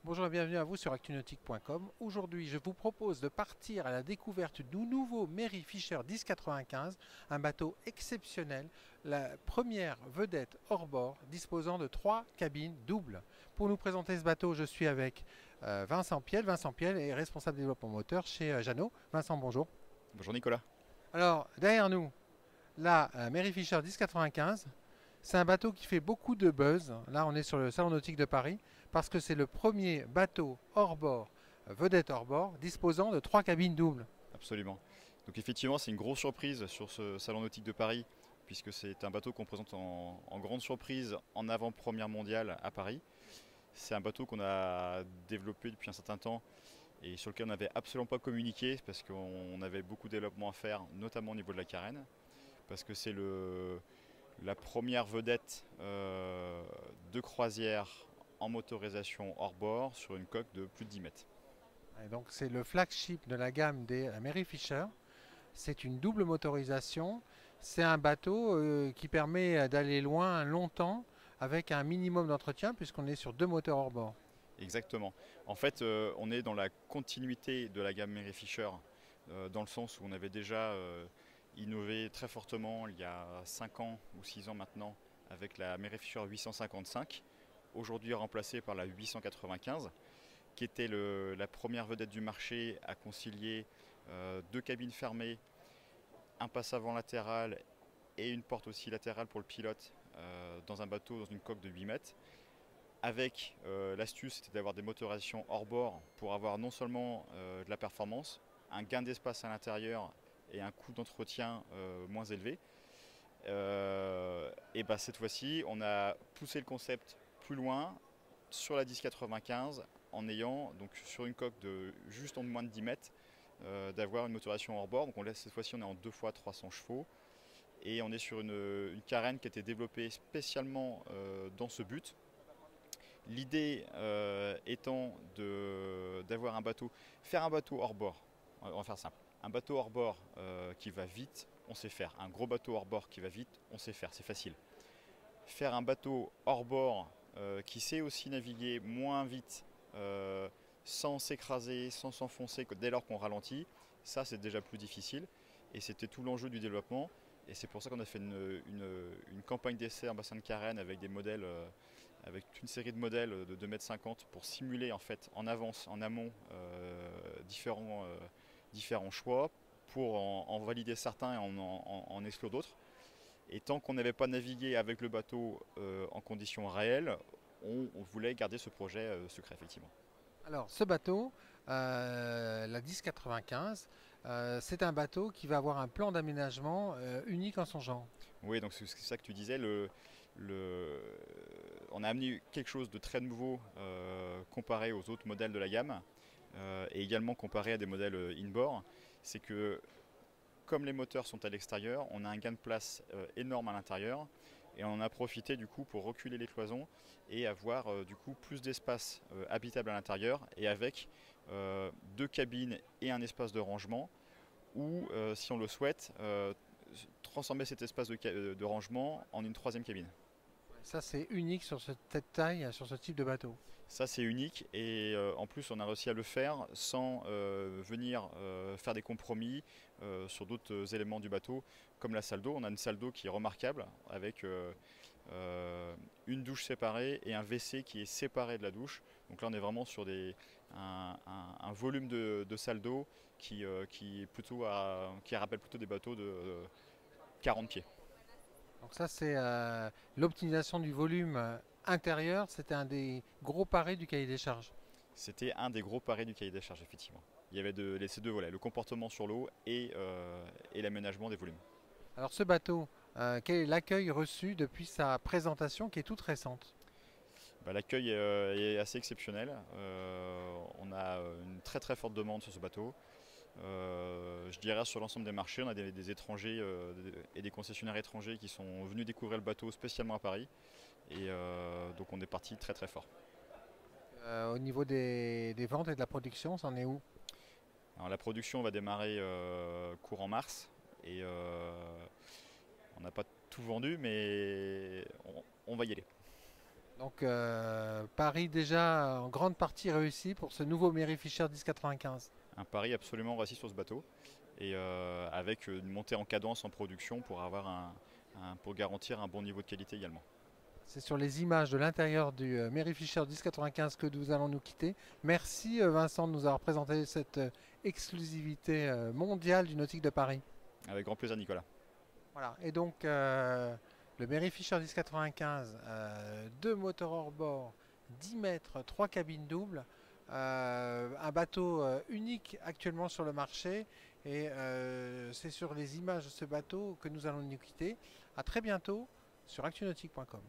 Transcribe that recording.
Bonjour et bienvenue à vous sur actunautique.com. Aujourd'hui, je vous propose de partir à la découverte du nouveau Mary Fisher 1095, un bateau exceptionnel, la première vedette hors bord disposant de 3 cabines doubles. Pour nous présenter ce bateau, je suis avec Vincent Piel. Vincent Piel est responsable développement moteur chez Jeannot. Vincent, bonjour. Bonjour Nicolas. Alors, derrière nous, la Mary Fisher 1095. C'est un bateau qui fait beaucoup de buzz. Là, on est sur le Salon Nautique de Paris parce que c'est le premier bateau hors bord, vedette hors bord, disposant de 3 cabines doubles. Absolument. Donc effectivement, c'est une grosse surprise sur ce Salon nautique de Paris, puisque c'est un bateau qu'on présente en grande surprise en avant-première mondiale à Paris. C'est un bateau qu'on a développé depuis un certain temps et sur lequel on n'avait absolument pas communiqué parce qu'on avait beaucoup de développement à faire, notamment au niveau de la carène, parce que c'est la première vedette de croisière en motorisation hors bord sur une coque de plus de 10 mètres. Et donc, c'est le flagship de la gamme des Mary Fisher. C'est une double motorisation. C'est un bateau qui permet d'aller loin longtemps avec un minimum d'entretien puisqu'on est sur 2 moteurs hors bord. Exactement. En fait, on est dans la continuité de la gamme Mary Fisher, dans le sens où on avait déjà innové très fortement il y a 5 ans ou 6 ans maintenant avec la Mary Fisher 855, aujourd'hui remplacée par la 895, qui était la première vedette du marché à concilier 2 cabines fermées, un passe avant latéral et une porte aussi latérale pour le pilote dans un bateau, dans une coque de 8 mètres. Avec l'astuce, c'était d'avoir des motorisations hors bord pour avoir non seulement de la performance, un gain d'espace à l'intérieur et un coût d'entretien moins élevé. Et bah, cette fois-ci, on a poussé le concept plus loin sur la 1095 en ayant donc sur une coque de juste en moins de 10 mètres d'avoir une motorisation hors bord. Donc cette fois-ci, on est en 2 fois 300 chevaux et on est sur une carène qui a été développée spécialement dans ce but. L'idée étant d'avoir un bateau, faire un bateau hors bord, on va faire simple. Un bateau hors bord qui va vite, on sait faire. Un gros bateau hors bord qui va vite, on sait faire, c'est facile. Faire un bateau hors bord qui sait aussi naviguer moins vite, sans s'écraser, sans s'enfoncer dès lors qu'on ralentit, ça c'est déjà plus difficile. Et c'était tout l'enjeu du développement. Et c'est pour ça qu'on a fait une campagne d'essai en bassin de carène avec des modèles avec une série de modèles de 2,50 m pour simuler en fait en avance, en amont, différents choix pour en valider certains et en exclure d'autres. Et tant qu'on n'avait pas navigué avec le bateau en conditions réelles, on voulait garder ce projet secret effectivement. Alors, ce bateau, la 1095, c'est un bateau qui va avoir un plan d'aménagement unique en son genre. Oui, donc c'est ça que tu disais, le- on a amené quelque chose de très nouveau comparé aux autres modèles de la gamme et également comparé à des modèles inboard. C'est que comme les moteurs sont à l'extérieur, on a un gain de place énorme à l'intérieur et on en a profité du coup pour reculer les cloisons et avoir du coup plus d'espace habitable à l'intérieur et avec 2 cabines et un espace de rangement ou si on le souhaite transformer cet espace de rangement en une troisième cabine. Ça, c'est unique sur cette taille, sur ce type de bateau. Ça c'est unique et en plus on a réussi à le faire sans venir faire des compromis sur d'autres éléments du bateau comme la salle d'eau. On a une salle d'eau qui est remarquable avec une douche séparée et un WC qui est séparé de la douche. Donc là on est vraiment sur un volume de salle d'eau qui, est qui rappelle plutôt des bateaux de 40 pieds. Donc ça, c'est l'optimisation du volume intérieur. C'était un des gros paris du cahier des charges. C'était un des gros paris du cahier des charges effectivement. Il y avait ces deux volets, le comportement sur l'eau et l'aménagement des volumes. Alors ce bateau, quel est l'accueil reçu depuis sa présentation qui est toute récente? Bah, l'accueil est assez exceptionnel. On a une très très forte demande sur ce bateau. Je dirais sur l'ensemble des marchés, on a des étrangers et des concessionnaires étrangers qui sont venus découvrir le bateau spécialement à Paris. Et donc on est parti très très fort. Au niveau des ventes et de la production, c'en est où? Alors, la production va démarrer courant mars et on n'a pas tout vendu mais on va y aller. Donc Paris déjà en grande partie réussi pour ce nouveau Mary Fisher 1095. Un pari absolument réussi sur ce bateau et avec une montée en cadence en production pour avoir pour garantir un bon niveau de qualité également. C'est sur les images de l'intérieur du Mary Fisher 1095 que nous allons nous quitter. Merci Vincent de nous avoir présenté cette exclusivité mondiale du Nautique de Paris. Avec grand plaisir Nicolas. Voilà, et donc le Mary Fisher 1095, 2 moteurs hors bord, 10 mètres, 3 cabines doubles, un bateau unique actuellement sur le marché, et c'est sur les images de ce bateau que nous allons nous quitter. A très bientôt sur actunautique.com.